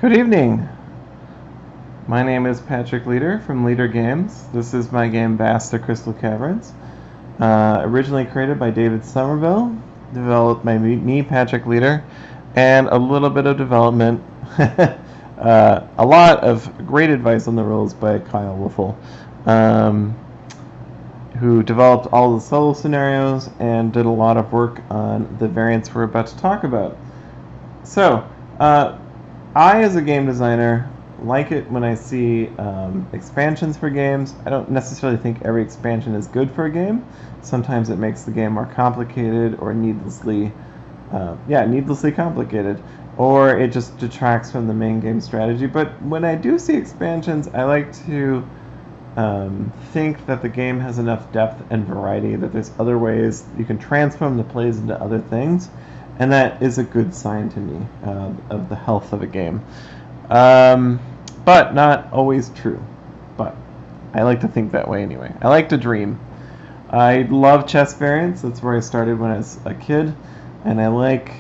Good evening. My name is Patrick Leader from Leader Games. This is my game Vast the Crystal Caverns. Originally created by David Somerville, developed by me, Patrick Leader, and a little bit of development, a lot of great advice on the rules by Kyle Wiffle, who developed all the solo scenarios and did a lot of work on the variants we're about to talk about. So, I, as a game designer, like it when I see expansions for games. I don't necessarily think every expansion is good for a game. Sometimes it makes the game more complicated or needlessly complicated, or it just detracts from the main game strategy. But when I do see expansions, I like to think that the game has enough depth and variety that there's other ways you can transform the plays into other things, and that is a good sign to me of the health of a game. But not always true. But I like to think that way anyway. I like to dream. I love chess variants. That's where I started when I was a kid, and I'd like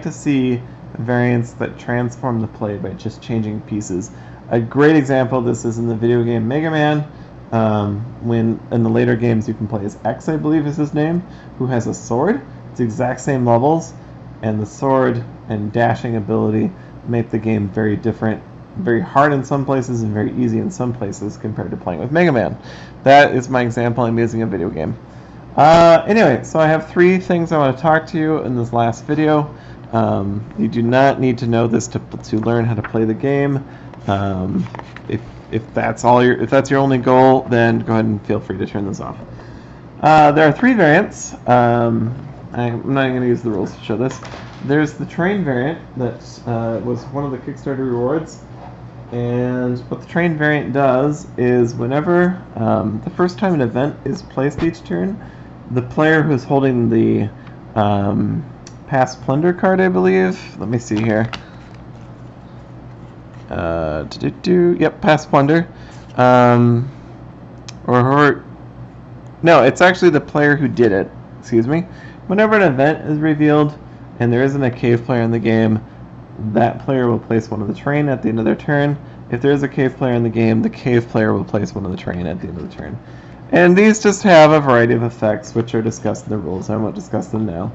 to see variants that transform the play by just changing pieces. A great example of this is in the video game Mega Man. When in the later games you can play as X, I believe is his name, who has a sword. It's the exact same levels, and the sword and dashing ability make the game very different, very hard in some places and very easy in some places compared to playing with Mega Man. That is my example I'm using a video game. Anyway, so I have 3 things I want to talk to you in this last video. You do not need to know this to learn how to play the game. If that's your only goal, then go ahead and feel free to turn this off. There are 3 variants. I'm not going to use the rules to show this. There's the train variant that was one of the Kickstarter rewards, and what the train variant does is whenever the first time an event is placed each turn, the player who's holding the Past Plunder card, I believe. Let me see here. Yep, Past Plunder. No, it's actually the player who did it. Excuse me. Whenever an event is revealed and there isn't a cave player in the game, that player will place one of the train at the end of their turn. If there is a cave player in the game, the cave player will place one of the train at the end of the turn. And these just have a variety of effects which are discussed in the rules. I won't discuss them now.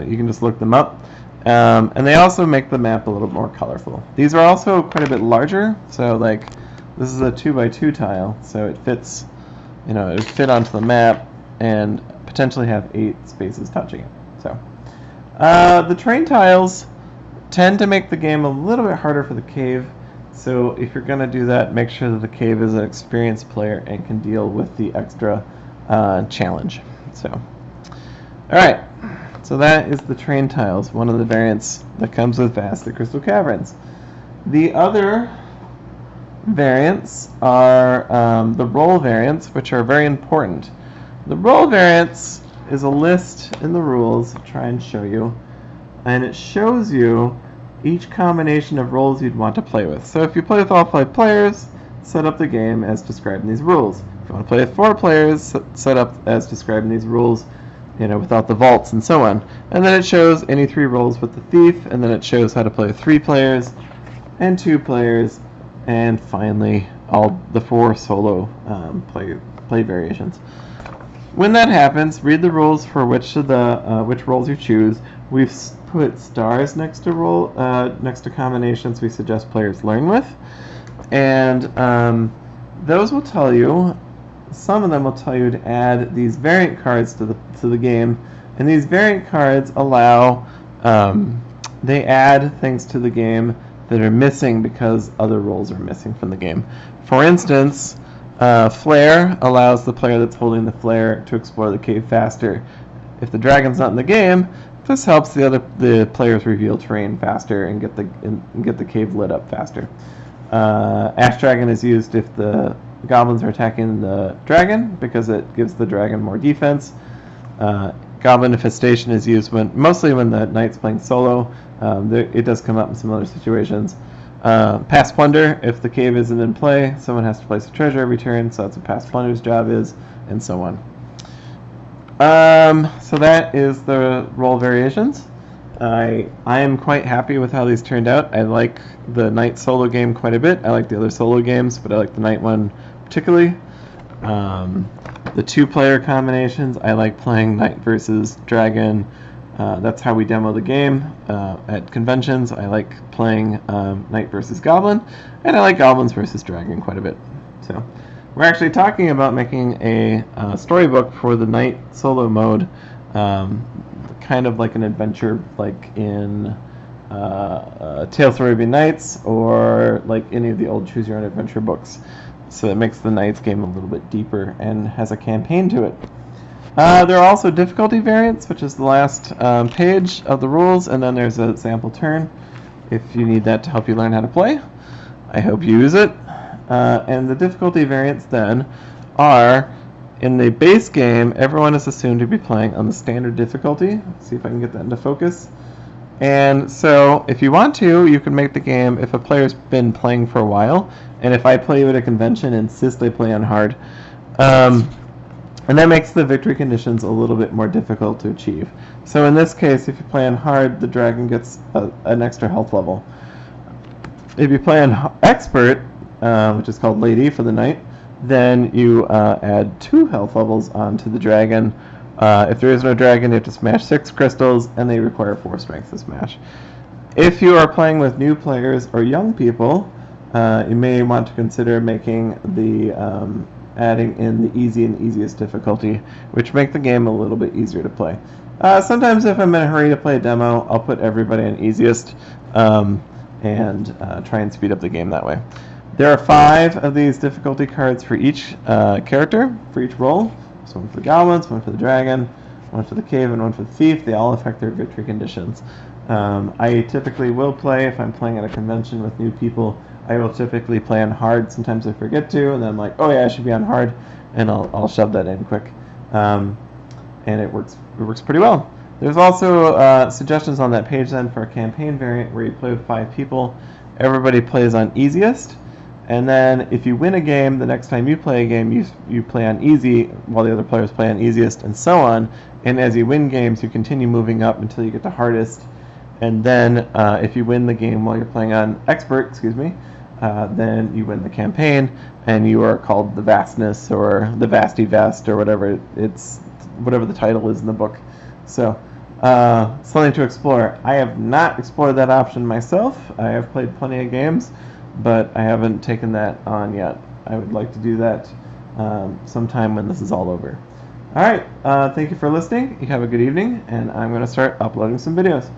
You can just look them up. And they also make the map a little more colorful. These are also quite a bit larger, so like this is a 2x2 tile, so it fits, it would fit onto the map and potentially have 8 spaces touching it. So the train tiles tend to make the game a little bit harder for the cave, so if you're going to do that, make sure that the cave is an experienced player and can deal with the extra challenge. So, alright, so that is the train tiles, one of the variants that comes with Vast the Crystal Caverns. The other variants are the roll variants, which are very important. The roll variants is a list in the rules. I'll try and show you, and it shows you each combination of rolls you'd want to play with. So if you play with all 5 players, set up the game as described in these rules. If you want to play with 4 players, set up as described in these rules, without the vaults and so on. And then it shows any 3 rolls with the thief, and then it shows how to play with 3 players and 2 players, and finally all the 4 solo play variations. When that happens, read the rules for which rolls you choose. We've put stars next to combinations we suggest players learn with, and those will tell you. Some of them will tell you to add these variant cards to the game, and these variant cards allow they add things to the game that are missing because other rolls are missing from the game. For instance, Flare allows the player that's holding the flare to explore the cave faster. If the dragon's not in the game, this helps the players reveal terrain faster and get the cave lit up faster. Ash Dragon is used if the goblins are attacking the dragon because it gives the dragon more defense. Goblin infestation is used mostly when the knight's playing solo. It does come up in some other situations. Past Plunder, if the cave isn't in play, someone has to place a treasure every turn, so that's what Past Plunder's job is, and so on. So that is the roll variations. I am quite happy with how these turned out. I like the Knight solo game quite a bit. I like the other solo games, but I like the Knight one particularly. The two-player combinations, I like playing Knight versus Dragon. That's how we demo the game at conventions. I like playing Knight versus Goblin, and I like Goblins versus Dragon quite a bit. So we're actually talking about making a storybook for the Knight solo mode, kind of like an adventure, like in Tales from Arabian Nights, or like any of the old Choose Your Own Adventure books. So it makes the Knights game a little bit deeper and has a campaign to it. There are also difficulty variants, which is the last page of the rules, and then there's a sample turn if you need that to help you learn how to play. I hope you use it. And the difficulty variants then are, in the base game, everyone is assumed to be playing on the standard difficulty. Let's see if I can get that into focus. And so if you want to, you can make the game, if a player's been playing for a while, and if I play you at a convention, insist they play on hard. And that makes the victory conditions a little bit more difficult to achieve. So in this case, if you play on hard, the dragon gets an extra health level. If you play on expert, which is called Lady for the Knight, then you add 2 health levels onto the dragon. If there is no dragon, you have to smash 6 crystals, and they require 4 strength to smash. If you are playing with new players or young people, you may want to consider making the adding in the easy and easiest difficulty, which make the game a little bit easier to play. Sometimes if I'm in a hurry to play a demo, I'll put everybody on easiest and try and speed up the game that way. There are 5 of these difficulty cards for each character, for each role. So one for the goblins, one for the dragon, one for the cave, and one for the thief. They all affect their victory conditions. I typically will play, if I'm playing at a convention with new people, I will typically play on hard. Sometimes I forget to, and then I'm like, oh yeah, I should be on hard, and I'll shove that in quick. And it works pretty well. There's also suggestions on that page then for a campaign variant where you play with 5 people. Everybody plays on easiest, and then if you win a game, the next time you play a game, you play on easy while the other players play on easiest, and so on. And as you win games, you continue moving up until you get to hardest. And then if you win the game while you're playing on expert, then you win the campaign, and you are called the Vastness or the Vasty Vast or whatever whatever the title is in the book. So something to explore. I have not explored that option myself. I have played plenty of games, but I haven't taken that on yet. I would like to do that sometime when this is all over. All right, thank you for listening. You have a good evening, and I'm going to start uploading some videos.